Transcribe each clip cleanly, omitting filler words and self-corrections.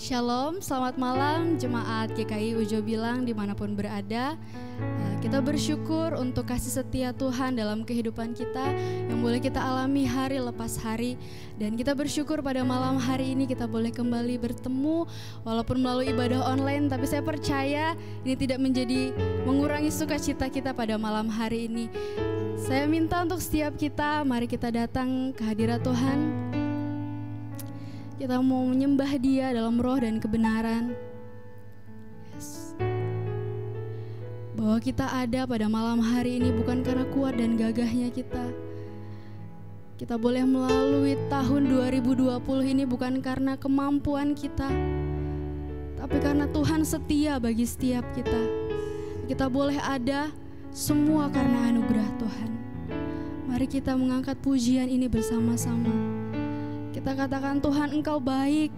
Shalom, selamat malam jemaat GKI Ujo Bilang dimanapun berada. Kita bersyukur untuk kasih setia Tuhan dalam kehidupan kita yang boleh kita alami hari lepas hari. Dan kita bersyukur pada malam hari ini kita boleh kembali bertemu walaupun melalui ibadah online. Tapi saya percaya ini tidak menjadi mengurangi sukacita kita pada malam hari ini. Saya minta untuk setiap kita, mari kita datang ke hadirat Tuhan. Kita mau menyembah Dia dalam roh dan kebenaran. Yes. Bahwa kita ada pada malam hari ini bukan karena kuat dan gagahnya kita. Kita boleh melalui tahun 2020 ini bukan karena kemampuan kita, tapi karena Tuhan setia bagi setiap kita. Kita boleh ada semua karena anugerah Tuhan. Mari kita mengangkat pujian ini bersama-sama. Kita katakan, Tuhan Engkau baik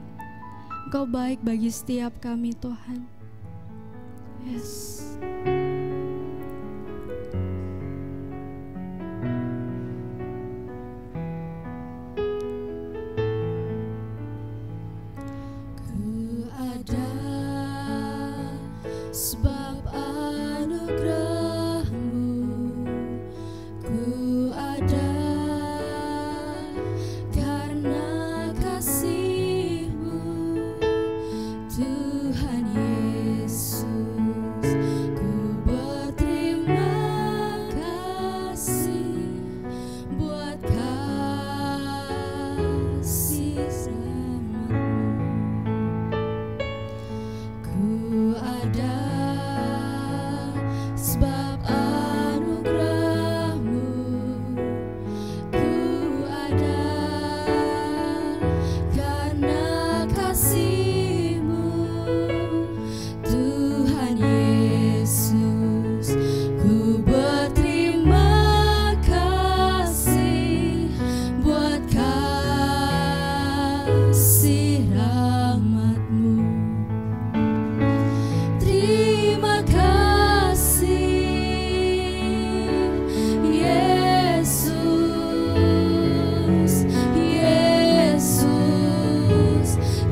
bagi setiap kami Tuhan. Yes. Ku ada sebab anugerah-Mu, ku ada karena kasih-Mu, Tuhan Yesus. Ku berterima kasih buat kasih rahmat-Mu. Ku ada sebab anugerah-Mu, ku ada karena kasih-Mu, Tuhan Yesus. Ku berterima kasih buat kasih rahmat-Mu. Terima kasih Yesus, Yesus.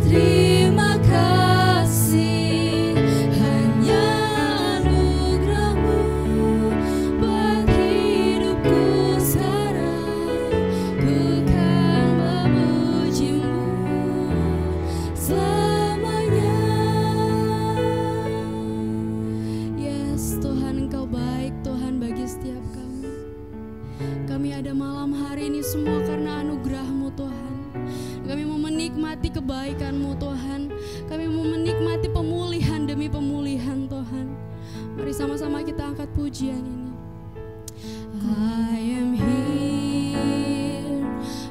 Terima kasih hanya anugerah-Mu buat hidupku sekarang. Ku kan memuji-Mu selamanya. Yes, Tuhan Engkau baik, Tuhan bagi setiap kami. Kami ada malam hari ini semua karena anugerah-Mu Tuhan. Kami mau menikmati kebaikan-Mu Tuhan. Kami mau menikmati pemulihan demi pemulihan Tuhan. Mari sama-sama kita angkat pujian ini. I am here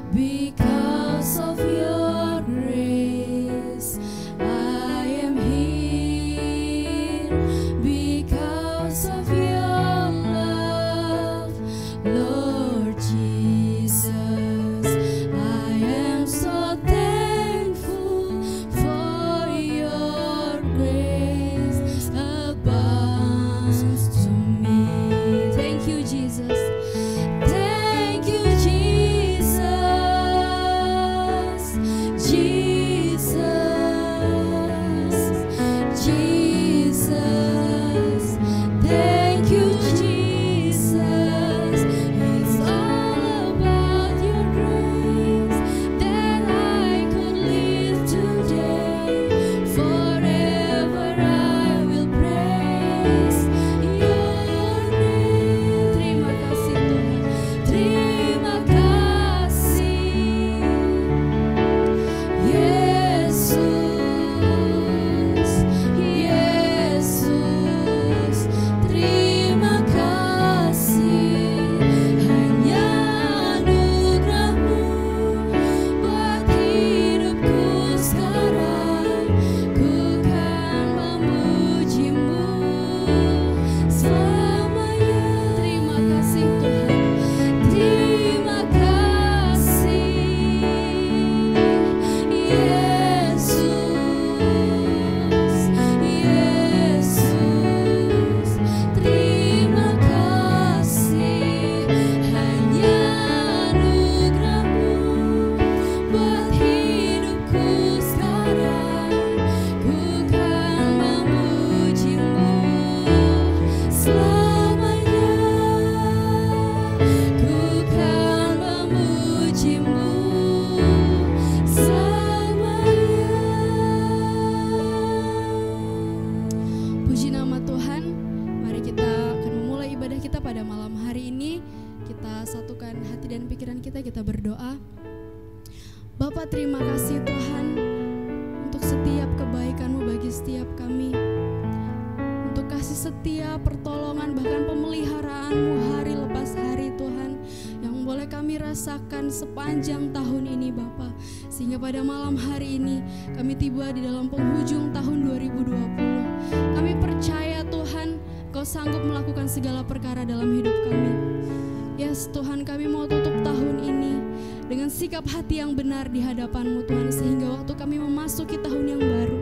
because of your grace. I am here because of your love, Lord Jesus. I am so thankful for your grace abounds to me. Thank you, Jesus. pada malam hari ini kita satukan hati dan pikiran kita berdoa. Bapa, terima kasih Tuhan untuk setiap kebaikan-Mu bagi setiap kami, untuk kasih setia, pertolongan, bahkan pemeliharaan-Mu hari lepas hari Tuhan, yang boleh kami rasakan sepanjang tahun ini Bapa. Sehingga pada malam hari ini kami tiba di dalam penghujung tahun 2020. Kami percaya Tuhan, Kau sanggup melakukan segala perkara dalam hidup kami. Yes Tuhan, kami mau tutup tahun ini dengan sikap hati yang benar di hadapan-Mu Tuhan, sehingga waktu kami memasuki tahun yang baru,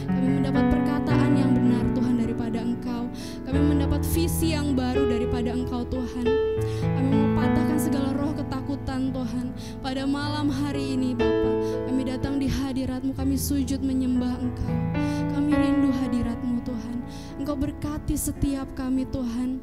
kami mendapat perkataan yang benar Tuhan daripada Engkau. Kami mendapat visi yang baru daripada Engkau Tuhan. Kami mematahkan segala roh ketakutan Tuhan. Pada malam hari ini Bapa, kami datang di hadirat-Mu, kami sujud menyembah Engkau. Kami rindu hadirat-Mu Tuhan. Engkau berkati setiap kami Tuhan.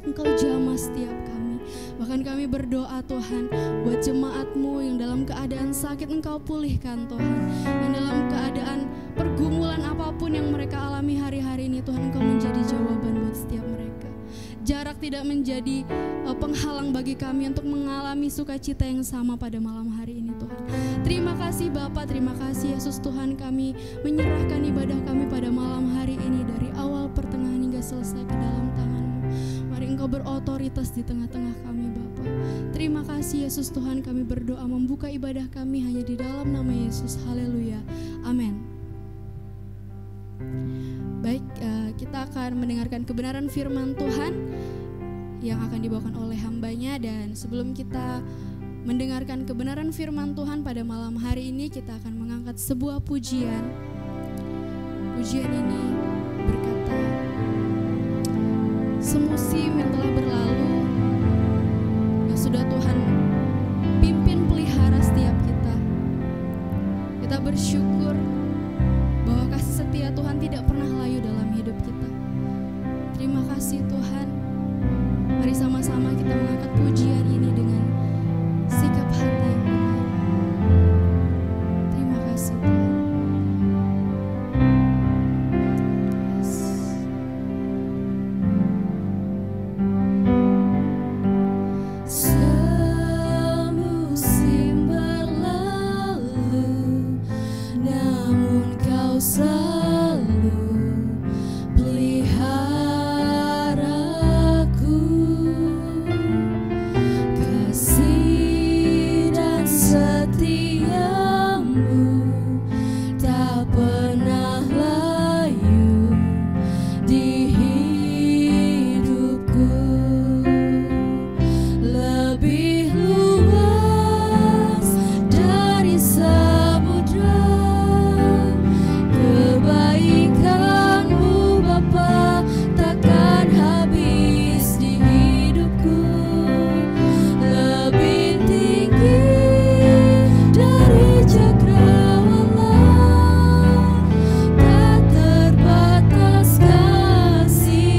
Engkau jamah setiap kami. Bahkan kami berdoa Tuhan buat jemaat-Mu yang dalam keadaan sakit, Engkau pulihkan Tuhan. Yang dalam keadaan pergumulan apapun yang mereka alami hari-hari ini Tuhan, Engkau menjadi jawaban buat setiap mereka. Jarak tidak menjadi penghalang bagi kami untuk mengalami sukacita yang sama pada malam hari ini Tuhan. Terima kasih Bapa, terima kasih Yesus Tuhan, kami menyerahkan ibadah kami pada malam hari ini dari awal pertengahan hingga selesai ke dalam tangan-Mu. Mari Engkau berotoritas di tengah-tengah kami Bapa. Terima kasih Yesus Tuhan, kami berdoa membuka ibadah kami hanya di dalam nama Yesus. Haleluya. Amin. Baik, kita akan mendengarkan kebenaran firman Tuhan yang akan dibawakan oleh hambanya. Dan sebelum kita mendengarkan kebenaran firman Tuhan pada malam hari ini, kita akan mengangkat sebuah pujian. Pujian ini berkata, semusim yang telah berlalu, yang sudah Tuhan pimpin pelihara setiap kita, kita bersyukur bahwa kasih setia Tuhan tidak pernah layu dalam hidup kita. Terima kasih Tuhan. Mari sama-sama kita mengangkat pujian ini dengan sikap hati yang benar. Terima kasih Tuhan. Tak terbatas kasih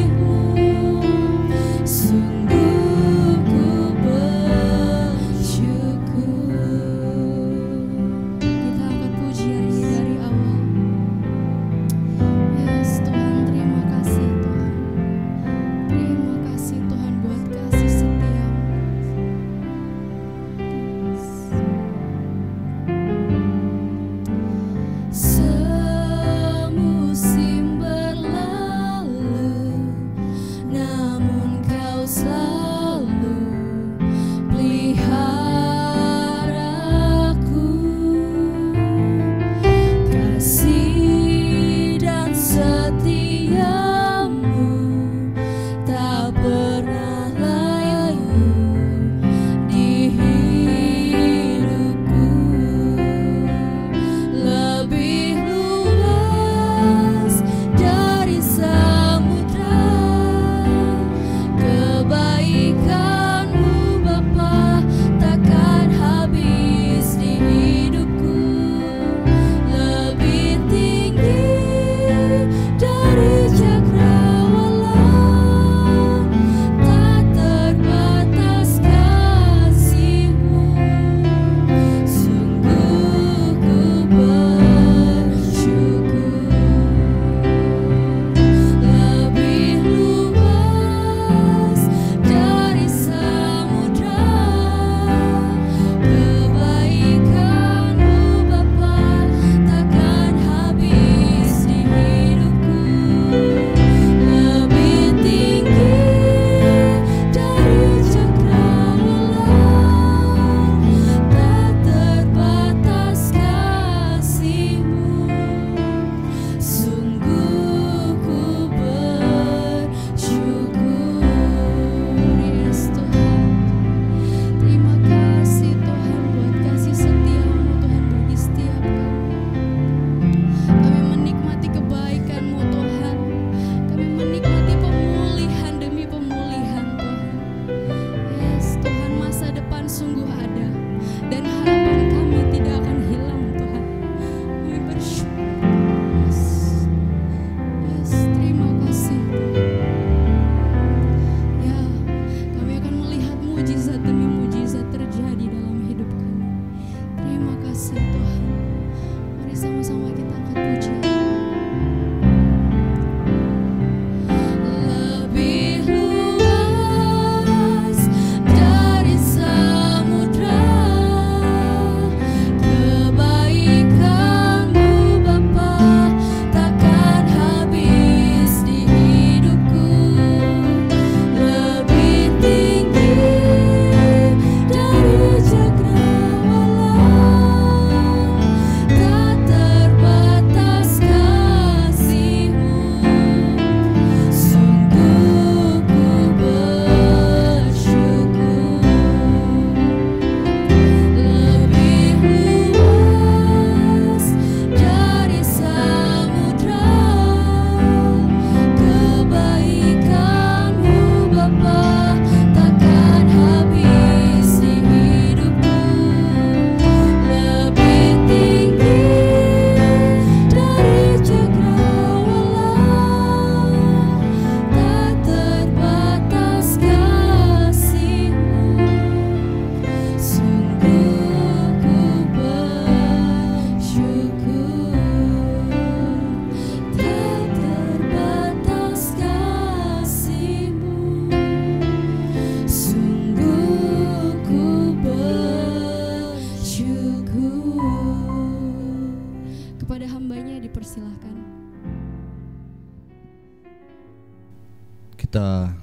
Kita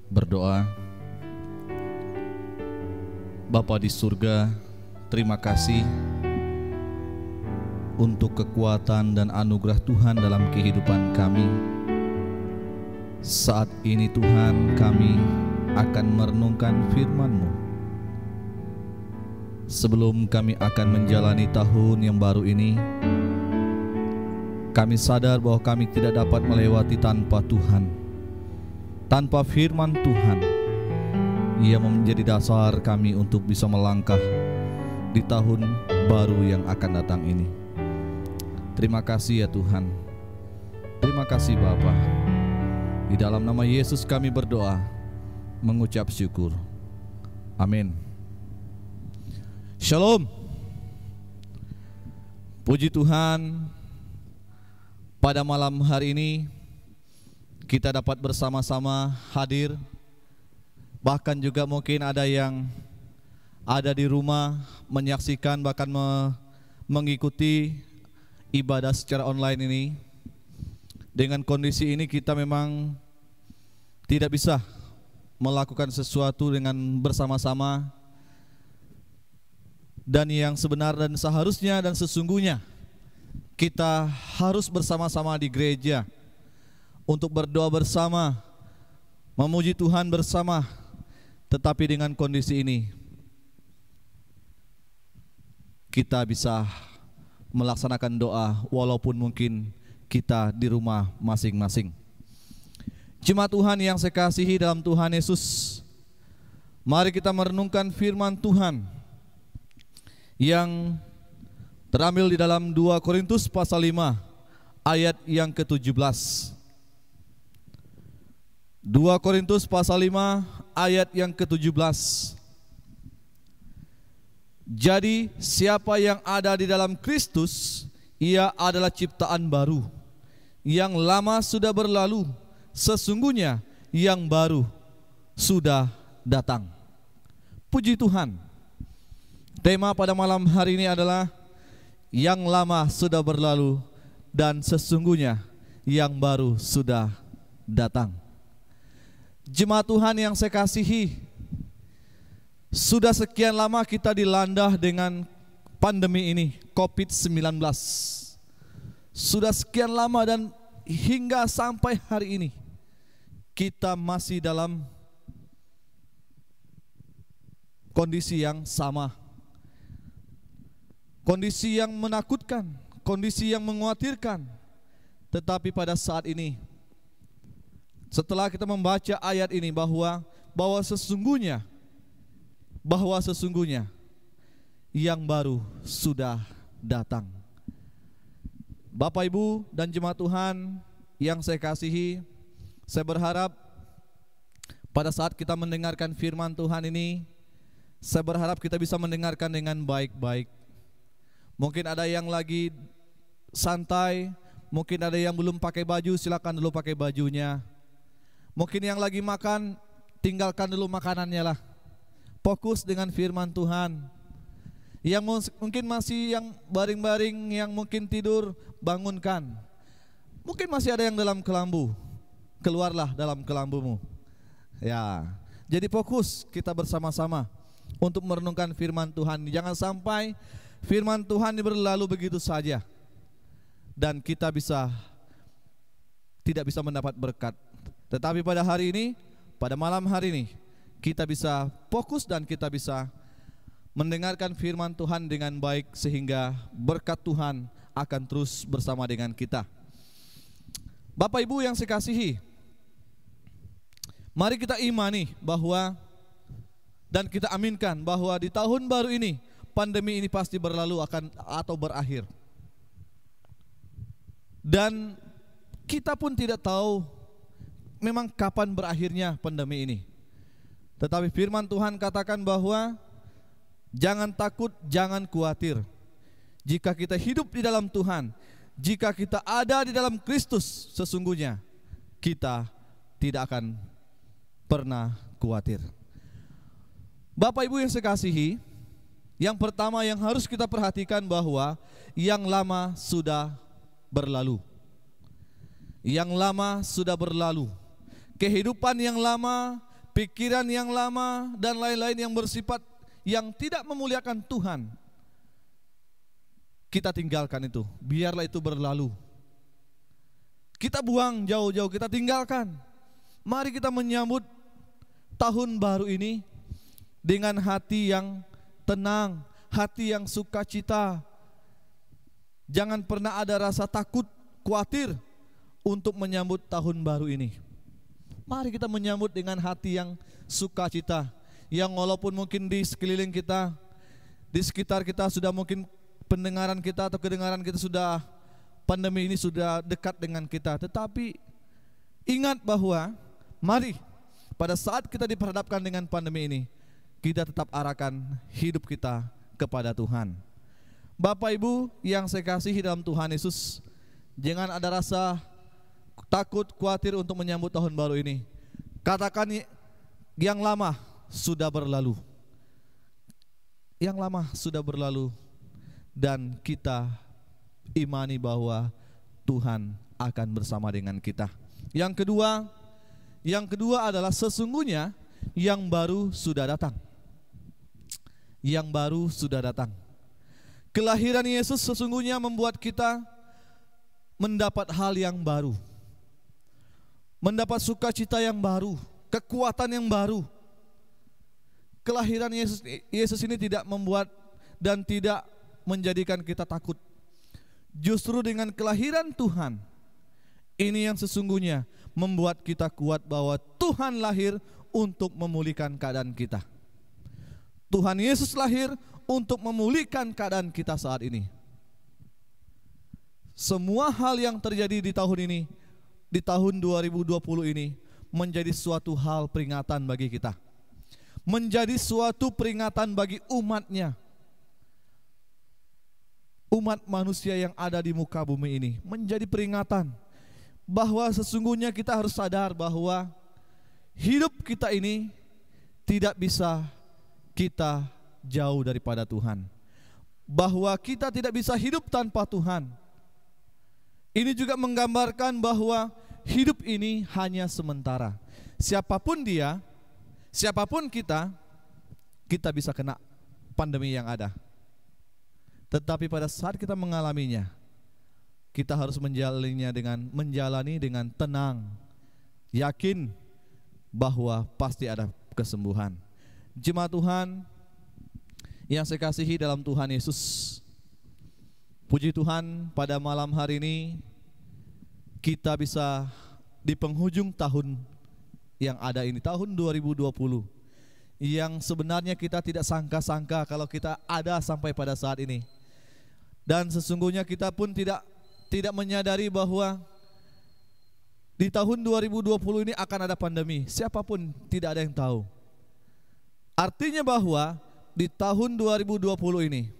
berdoa. Bapa di surga, terima kasih untuk kekuatan dan anugerah Tuhan dalam kehidupan kami. Saat ini Tuhan, kami akan merenungkan firman-Mu. Sebelum kami akan menjalani tahun yang baru ini, kami sadar bahwa kami tidak dapat melewati tanpa Tuhan, tanpa firman Tuhan. Ia menjadi dasar kami untuk bisa melangkah di tahun baru yang akan datang ini. Terima kasih ya Tuhan. Terima kasih Bapa. Di dalam nama Yesus kami berdoa, mengucap syukur. Amin. Shalom. Puji Tuhan, pada malam hari ini kita dapat bersama-sama hadir. Bahkan juga mungkin ada yang ada di rumah menyaksikan, bahkan mengikuti ibadah secara online ini. Dengan kondisi ini kita memang tidak bisa melakukan sesuatu dengan bersama-sama. Dan yang sebenar dan seharusnya dan sesungguhnya kita harus bersama-sama di gereja untuk berdoa bersama, memuji Tuhan bersama. Tetapi dengan kondisi ini kita bisa melaksanakan doa walaupun mungkin kita di rumah masing-masing. Jemaat Tuhan yang saya kasihi dalam Tuhan Yesus, mari kita merenungkan firman Tuhan yang terambil di dalam 2 Korintus pasal 5 ayat yang ke-17. 2 Korintus pasal 5 ayat yang ke-17. Jadi siapa yang ada di dalam Kristus, ia adalah ciptaan baru. Yang lama sudah berlalu, sesungguhnya yang baru sudah datang. Puji Tuhan. Tema pada malam hari ini adalah yang lama sudah berlalu dan sesungguhnya yang baru sudah datang. Jemaat Tuhan yang saya kasihi, sudah sekian lama kita dilanda dengan pandemi ini, COVID-19. Sudah sekian lama dan hingga sampai hari ini kita masih dalam kondisi yang sama. Kondisi yang menakutkan, kondisi yang mengkhawatirkan. Tetapi pada saat ini, setelah kita membaca ayat ini bahwa sesungguhnya yang baru sudah datang. Bapak Ibu dan jemaat Tuhan yang saya kasihi, saya berharap pada saat kita mendengarkan firman Tuhan ini, saya berharap kita bisa mendengarkan dengan baik-baik. Mungkin ada yang lagi santai, mungkin ada yang belum pakai baju, silakan dulu pakai bajunya. Mungkin yang lagi makan, tinggalkan dulu makanannya lah. Fokus dengan firman Tuhan. Yang mungkin masih yang baring-baring, yang mungkin tidur, bangunkan. Mungkin masih ada yang dalam kelambu, keluarlah dalam kelambumu. Ya, jadi fokus kita bersama-sama untuk merenungkan firman Tuhan. Jangan sampai firman Tuhan berlalu begitu saja dan kita tidak bisa mendapat berkat. Tetapi pada hari ini, pada malam hari ini, kita bisa fokus dan kita bisa mendengarkan firman Tuhan dengan baik sehingga berkat Tuhan akan terus bersama dengan kita. Bapak Ibu yang saya kasihi, mari kita imani bahwa dan kita aminkan bahwa di tahun baru ini pandemi ini pasti berlalu atau berakhir. Dan kita pun tidak tahu memang kapan berakhirnya pandemi ini. Tetapi firman Tuhan katakan bahwa jangan takut, jangan khawatir. Jika kita hidup di dalam Tuhan, jika kita ada di dalam Kristus, sesungguhnya kita tidak akan pernah khawatir. Bapak Ibu yang saya kasihi, yang pertama yang harus kita perhatikan bahwa yang lama sudah berlalu. Yang lama sudah berlalu. kehidupan yang lama, pikiran yang lama, dan lain-lain yang bersifat yang tidak memuliakan Tuhan. Kita tinggalkan itu, biarlah itu berlalu. Kita buang jauh-jauh, kita tinggalkan. Mari kita menyambut tahun baru ini dengan hati yang tenang, hati yang sukacita. Jangan pernah ada rasa takut, khawatir untuk menyambut tahun baru ini. Mari kita menyambut dengan hati yang sukacita, yang walaupun mungkin di sekeliling kita, di sekitar kita sudah mungkin pendengaran kita atau kedengaran kita sudah, pandemi ini sudah dekat dengan kita, tetapi ingat bahwa mari pada saat kita diperhadapkan dengan pandemi ini, kita tetap arahkan hidup kita kepada Tuhan. Bapak Ibu yang saya kasihi dalam Tuhan Yesus, jangan ada rasa takut, khawatir untuk menyambut tahun baru ini. Katakan yang lama sudah berlalu. Yang lama sudah berlalu, dan kita imani bahwa Tuhan akan bersama dengan kita. Yang kedua adalah sesungguhnya yang baru sudah datang. Yang baru sudah datang. Kelahiran Yesus sesungguhnya membuat kita mendapat hal yang baru, mendapat sukacita yang baru, kekuatan yang baru. Kelahiran Yesus ini tidak membuat dan tidak menjadikan kita takut. Justru dengan kelahiran Tuhan ini yang sesungguhnya membuat kita kuat bahwa Tuhan lahir untuk memulihkan keadaan kita. Tuhan Yesus lahir untuk memulihkan keadaan kita saat ini. Semua hal yang terjadi di tahun ini, di tahun 2020 ini, menjadi suatu hal peringatan bagi kita, menjadi suatu peringatan bagi umatnya, umat manusia yang ada di muka bumi ini, menjadi peringatan bahwa sesungguhnya kita harus sadar bahwa hidup kita ini tidak bisa kita jauh daripada Tuhan, bahwa kita tidak bisa hidup tanpa Tuhan. Ini juga menggambarkan bahwa hidup ini hanya sementara. Siapapun dia, siapapun kita bisa kena pandemi yang ada. Tetapi pada saat kita mengalaminya, kita harus menjalani dengan tenang, yakin bahwa pasti ada kesembuhan. Jemaat Tuhan yang saya kasihi dalam Tuhan Yesus, puji Tuhan pada malam hari ini kita bisa di penghujung tahun yang ada ini, tahun 2020, yang sebenarnya kita tidak sangka-sangka kalau kita ada sampai pada saat ini. Dan sesungguhnya kita pun tidak menyadari bahwa di tahun 2020 ini akan ada pandemi. Siapapun tidak ada yang tahu. Artinya bahwa di tahun 2020 ini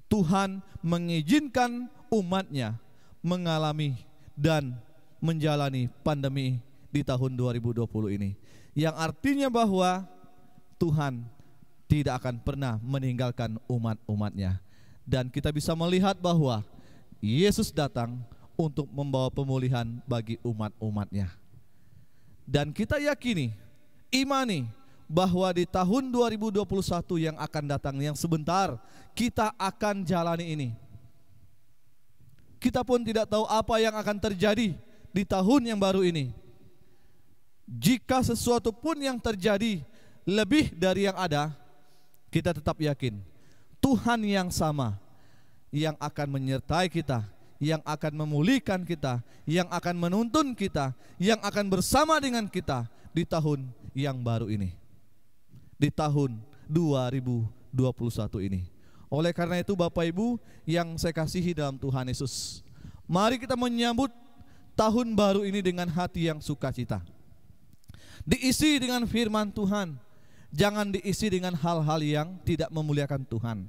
Tuhan mengizinkan umatnya mengalami dan menjalani pandemi di tahun 2020 ini, yang artinya bahwa Tuhan tidak akan pernah meninggalkan umat-umatnya. Dan kita bisa melihat bahwa Yesus datang untuk membawa pemulihan bagi umat-umatnya. Dan kita yakini, imani bahwa di tahun 2021 yang akan datang, yang sebentar kita akan jalani ini, kita pun tidak tahu apa yang akan terjadi di tahun yang baru ini. Jika sesuatu pun yang terjadi lebih dari yang ada, kita tetap yakin Tuhan yang sama yang akan menyertai kita, yang akan memulihkan kita, yang akan menuntun kita, yang akan bersama dengan kita di tahun yang baru ini, di tahun 2021 ini. Oleh karena itu Bapak Ibu yang saya kasihi dalam Tuhan Yesus, mari kita menyambut tahun baru ini dengan hati yang sukacita, diisi dengan firman Tuhan. Jangan diisi dengan hal-hal yang tidak memuliakan Tuhan.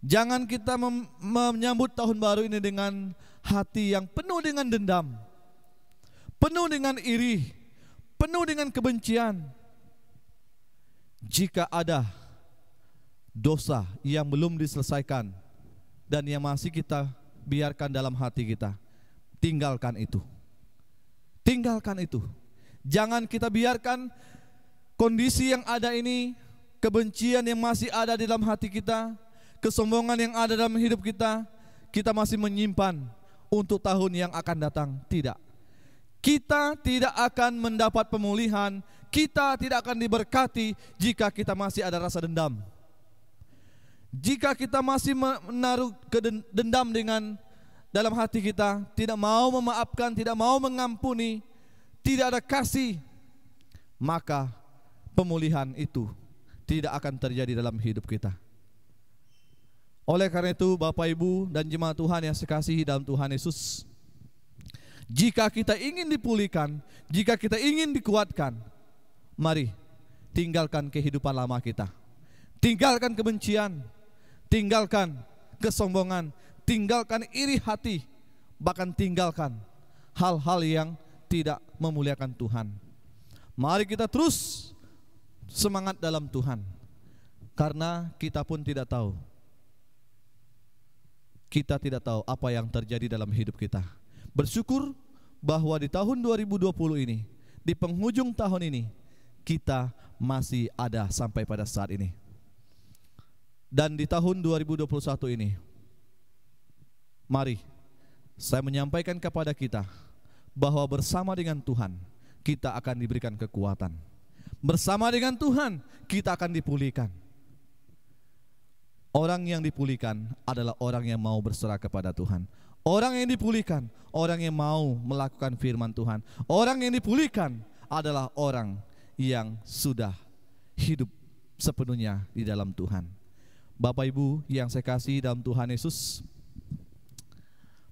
Jangan kita menyambut tahun baru ini dengan hati yang penuh dengan dendam, penuh dengan iri, penuh dengan kebencian. Jika ada dosa yang belum diselesaikan dan yang masih kita biarkan dalam hati kita, tinggalkan itu. Tinggalkan itu. Jangan kita biarkan kondisi yang ada ini, kebencian yang masih ada di dalam hati kita, kesombongan yang ada dalam hidup kita masih menyimpan untuk tahun yang akan datang. Tidak. Kita tidak akan mendapat pemulihan, kita tidak akan diberkati jika kita masih ada rasa dendam. Jika kita masih menaruh dendam dengan dalam hati kita, tidak mau memaafkan, tidak mau mengampuni, tidak ada kasih, maka pemulihan itu tidak akan terjadi dalam hidup kita. Oleh karena itu, Bapak Ibu dan jemaat Tuhan yang sekasihi dalam Tuhan Yesus, jika kita ingin dipulihkan, jika kita ingin dikuatkan, mari tinggalkan kehidupan lama kita. Tinggalkan kebencian, tinggalkan kesombongan, tinggalkan iri hati, bahkan tinggalkan hal-hal yang tidak memuliakan Tuhan. Mari kita terus semangat dalam Tuhan, karena kita pun tidak tahu. Kita tidak tahu apa yang terjadi dalam hidup kita. Bersyukur bahwa di tahun 2020 ini, di penghujung tahun ini, kita masih ada sampai pada saat ini. Dan di tahun 2021 ini, mari saya menyampaikan kepada kita bahwa bersama dengan Tuhan kita akan diberikan kekuatan. Bersama dengan Tuhan kita akan dipulihkan. Orang yang dipulihkan adalah orang yang mau berserah kepada Tuhan. Orang yang dipulihkan, orang yang mau melakukan firman Tuhan. Orang yang dipulihkan adalah orang yang sudah hidup sepenuhnya di dalam Tuhan. Bapak Ibu yang saya kasih dalam Tuhan Yesus,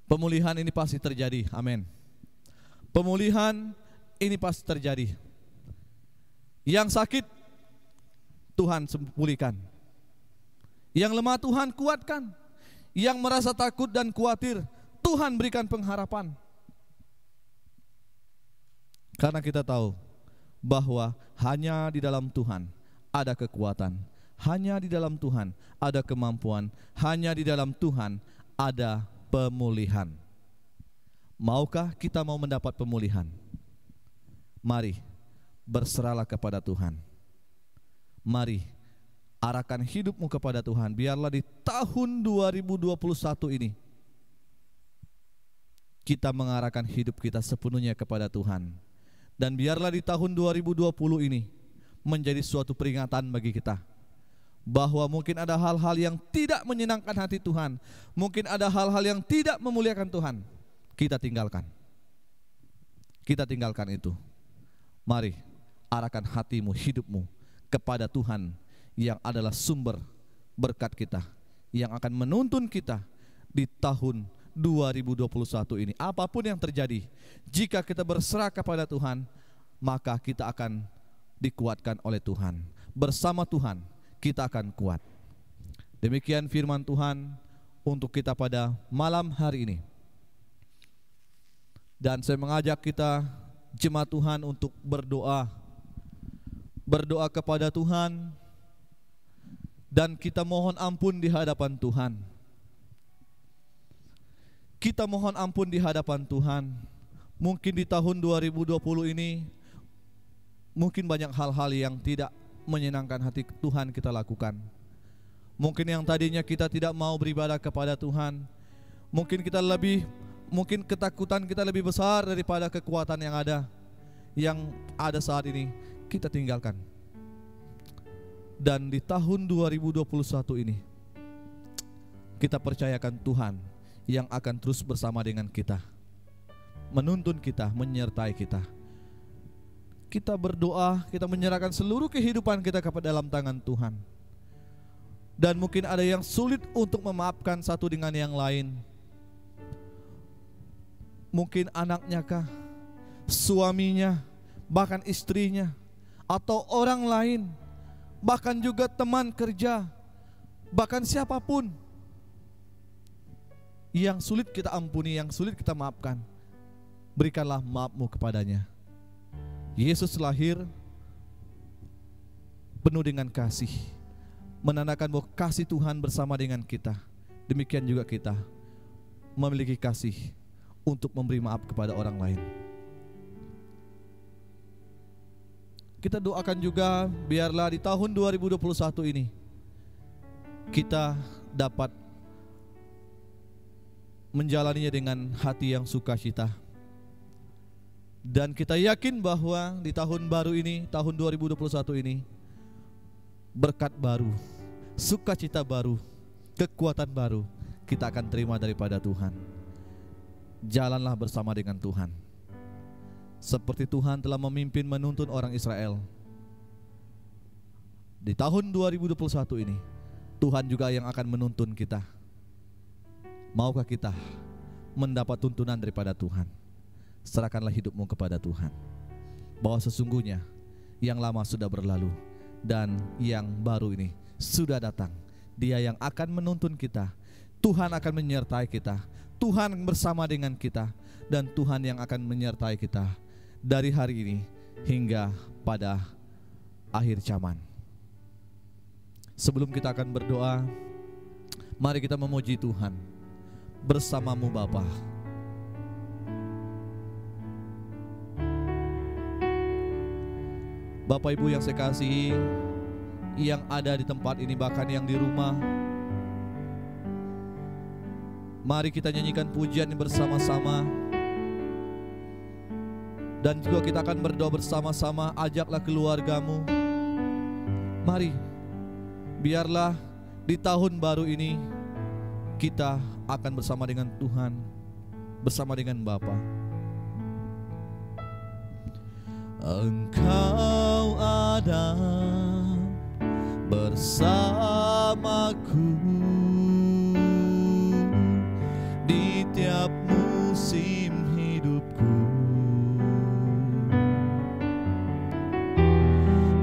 pemulihan ini pasti terjadi. Amin. Pemulihan ini pasti terjadi. Yang sakit Tuhan pulihkan. Yang lemah Tuhan kuatkan. Yang merasa takut dan khawatir, Tuhan berikan pengharapan. Karena kita tahu bahwa hanya di dalam Tuhan ada kekuatan. Hanya di dalam Tuhan ada kemampuan. Hanya di dalam Tuhan ada pemulihan. Maukah kita mau mendapat pemulihan? Mari berserahlah kepada Tuhan. Mari arahkan hidupmu kepada Tuhan. Biarlah di tahun 2021 ini kita mengarahkan hidup kita sepenuhnya kepada Tuhan. Dan biarlah di tahun 2020 ini menjadi suatu peringatan bagi kita, bahwa mungkin ada hal-hal yang tidak menyenangkan hati Tuhan, mungkin ada hal-hal yang tidak memuliakan Tuhan. Kita tinggalkan. Kita tinggalkan itu. Mari arahkan hatimu, hidupmu kepada Tuhan yang adalah sumber berkat kita, yang akan menuntun kita di tahun 2021 ini. Apapun yang terjadi, jika kita berserah kepada Tuhan, maka kita akan dikuatkan oleh Tuhan. Bersama Tuhan kita akan kuat. Demikian firman Tuhan untuk kita pada malam hari ini. Dan saya mengajak kita jemaat Tuhan untuk berdoa. Berdoa kepada Tuhan. Dan kita mohon ampun di hadapan Tuhan. Kita mohon ampun di hadapan Tuhan. Mungkin di tahun 2020 ini, mungkin banyak hal-hal yang tidak menyenangkan hati Tuhan kita lakukan. Mungkin yang tadinya kita tidak mau beribadah kepada Tuhan, mungkin ketakutan kita lebih besar daripada kekuatan yang ada saat ini. Kita tinggalkan. Dan di tahun 2021 ini kita percayakan Tuhan yang akan terus bersama dengan kita, menuntun kita, menyertai kita. Kita berdoa, kita menyerahkan seluruh kehidupan kita kepada dalam tangan Tuhan. Dan mungkin ada yang sulit untuk memaafkan satu dengan yang lain. Mungkin anaknya kah, suaminya, bahkan istrinya, atau orang lain, bahkan juga teman kerja, bahkan siapapun yang sulit kita ampuni, yang sulit kita maafkan. Berikanlah maafmu kepadanya. Yesus lahir penuh dengan kasih, menandakan bahwa kasih Tuhan bersama dengan kita. Demikian juga kita memiliki kasih untuk memberi maaf kepada orang lain. kita doakan juga biarlah di tahun 2021 ini kita dapat menjalaninya dengan hati yang sukacita. Dan kita yakin bahwa di tahun baru ini, tahun 2021 ini, berkat baru, sukacita baru, kekuatan baru kita akan terima daripada Tuhan. Jalanlah bersama dengan Tuhan seperti Tuhan telah memimpin menuntun orang Israel. Di tahun 2021 ini Tuhan juga yang akan menuntun kita. Maukah kita mendapat tuntunan daripada Tuhan? Serahkanlah hidupmu kepada Tuhan, bahwa sesungguhnya yang lama sudah berlalu dan yang baru ini sudah datang. Dia yang akan menuntun kita. Tuhan akan menyertai kita. Tuhan bersama dengan kita. Dan Tuhan yang akan menyertai kita dari hari ini hingga pada akhir zaman. Sebelum kita akan berdoa, mari kita memuji Tuhan bersamamu Bapa. Bapak Ibu yang saya kasihi, yang ada di tempat ini bahkan yang di rumah, mari kita nyanyikan pujian bersama-sama. Dan juga kita akan berdoa bersama-sama. Ajaklah keluargamu. Mari, biarlah di tahun baru ini kita akan bersama dengan Tuhan, bersama dengan Bapa. Engkau ada bersamaku di tiap musim hidupku.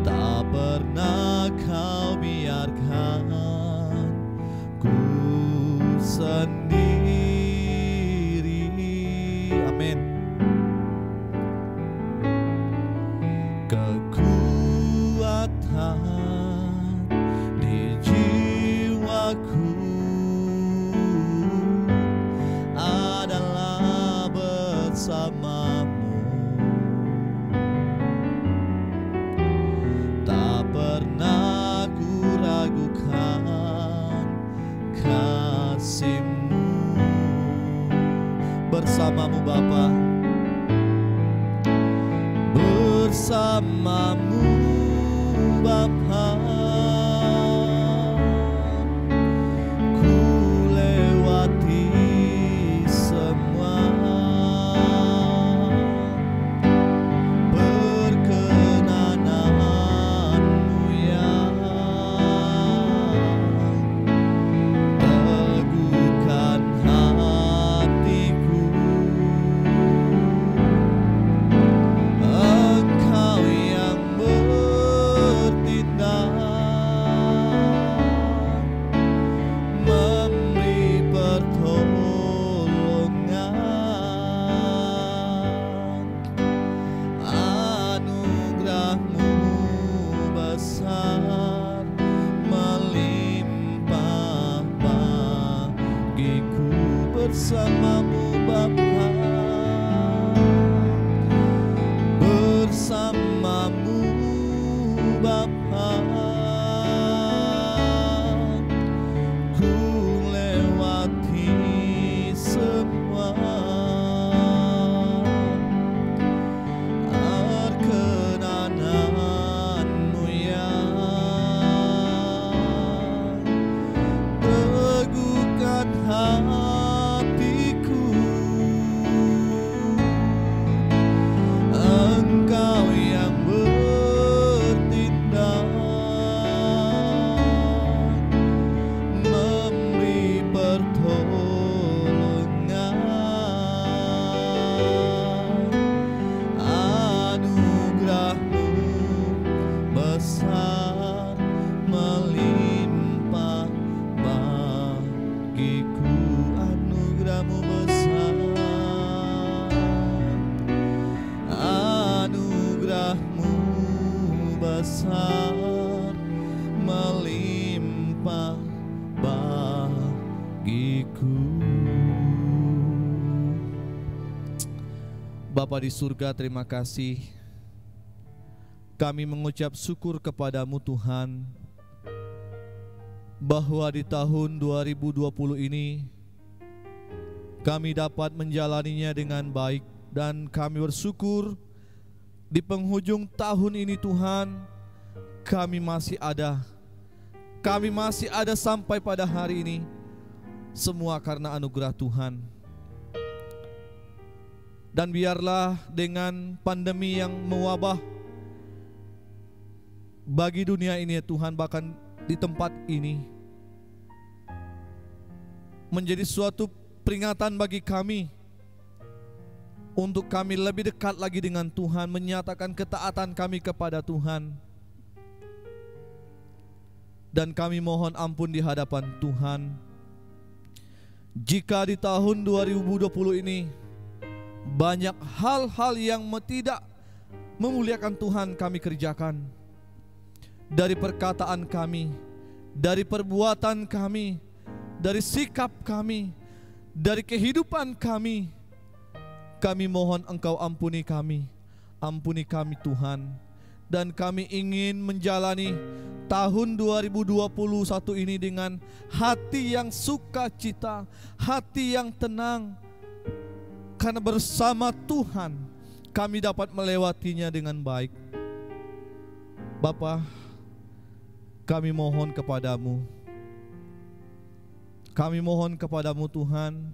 Tak pernah kau biarkan ku sendiri. Amin. Kekuatan di jiwaku adalah bersamamu. Tak pernah ku ragukan kasih-Mu. Bersamamu Bapa, bersamamu Bapa, ku lewati semua. Perkenanan-Mu yang teguhkan hatiku. Engkau yang bertindak memberi pertolongan. Anugerah-Mu besar melimpah bagiku. Bersamamu Bapa, bersamamu Bapa, ku lewati semua. Perkenanan-Mu yang teguhkan hatiku. Engkau yang bertindak memberi pertolongan. Anugerah-Mu besar melimpah bagiku. Anugerah-Mu besar, anugerah-Mu besar melimpah bagiku. Bapa di surga, terima kasih Kami mengucap syukur kepada-Mu Tuhan, bahwa di tahun 2020 ini kami dapat menjalaninya dengan baik. Dan kami bersyukur di penghujung tahun ini Tuhan, kami masih ada. Kami masih ada sampai pada hari ini. Semua karena anugerah Tuhan. Dan biarlah dengan pandemi yang mewabah bagi dunia ini ya Tuhan, bahkan di tempat ini, menjadi suatu peringatan bagi kami untuk kami lebih dekat lagi dengan Tuhan, menyatakan ketaatan kami kepada Tuhan. Dan kami mohon ampun di hadapan Tuhan, jika di tahun 2020 ini banyak hal-hal yang tidak memuliakan Tuhan kami kerjakan, dari perkataan kami, dari perbuatan kami, dari sikap kami, dari kehidupan kami. Kami mohon Engkau ampuni kami Tuhan. Dan kami ingin menjalani tahun 2021 ini dengan hati yang sukacita, hati yang tenang, karena bersama Tuhan kami dapat melewatinya dengan baik. Bapa, kami mohon kepadamu, Tuhan.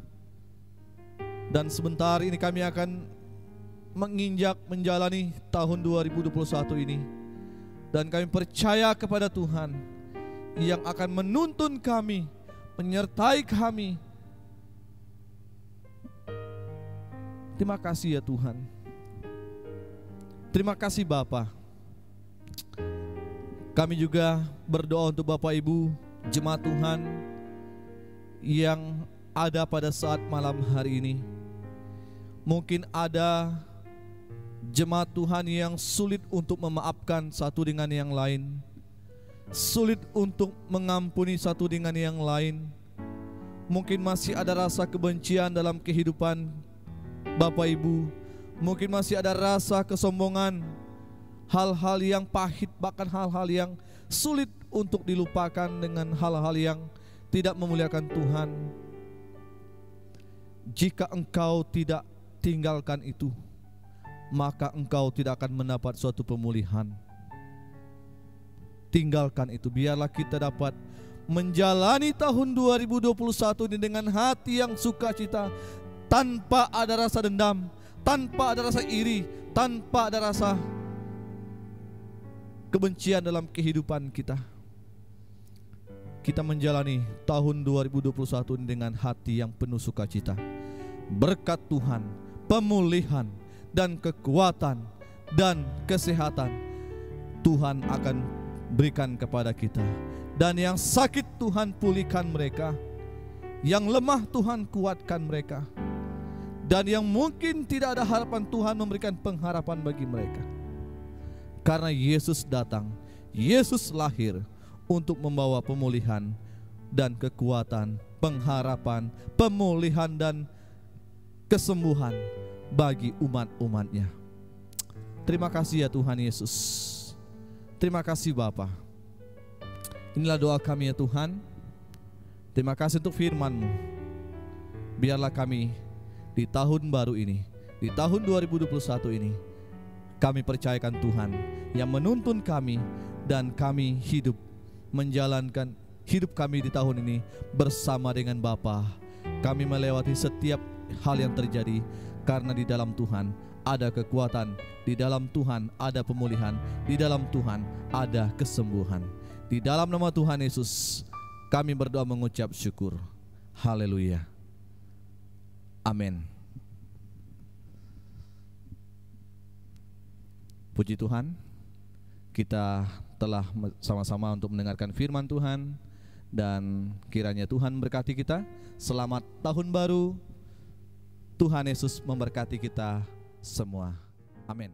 Dan sebentar ini kami akan menjalani tahun 2021 ini. Dan kami percaya kepada Tuhan yang akan menuntun kami, menyertai kami. Terima kasih ya Tuhan. Terima kasih Bapa. Kami juga berdoa untuk Bapak Ibu jemaat Tuhan yang ada pada saat malam hari ini. Mungkin ada jemaat Tuhan yang sulit untuk memaafkan satu dengan yang lain, sulit untuk mengampuni satu dengan yang lain. Mungkin masih ada rasa kebencian dalam kehidupan Bapak Ibu. Mungkin masih ada rasa kesombongan, hal-hal yang pahit, bahkan hal-hal yang sulit untuk dilupakan dengan hal-hal yang tidak memuliakan Tuhan. Jika engkau tidak tinggalkan itu, maka engkau tidak akan mendapat suatu pemulihan. Tinggalkan itu. Biarlah kita dapat menjalani tahun 2021 ini dengan hati yang sukacita, tanpa ada rasa dendam, tanpa ada rasa iri, tanpa ada rasa kebencian dalam kehidupan kita. Kita menjalani tahun 2021 ini dengan hati yang penuh sukacita. Berkat Tuhan, pemulihan dan kekuatan dan kesehatan Tuhan akan berikan kepada kita. Dan yang sakit Tuhan pulihkan mereka, yang lemah Tuhan kuatkan mereka, dan yang mungkin tidak ada harapan Tuhan memberikan pengharapan bagi mereka. Karena Yesus datang, Yesus lahir untuk membawa pemulihan dan kekuatan, pengharapan, pemulihan dan kesembuhan bagi umat-umatnya. Terima kasih ya Tuhan Yesus. Terima kasih Bapa. Inilah doa kami ya Tuhan. Terima kasih untuk firman-Mu. Biarlah kami di tahun baru ini, di tahun 2021 ini, kami percayakan Tuhan yang menuntun kami, dan kami hidup menjalankan hidup kami di tahun ini bersama dengan Bapa. Kami melewati setiap hal yang terjadi, karena di dalam Tuhan ada kekuatan, di dalam Tuhan ada pemulihan, di dalam Tuhan ada kesembuhan. Di dalam nama Tuhan Yesus kami berdoa mengucap syukur. Haleluya. Amin. Puji Tuhan, kita telah sama-sama untuk mendengarkan firman Tuhan, dan kiranya Tuhan berkati kita. Selamat tahun baru. Tuhan Yesus memberkati kita semua. Amin.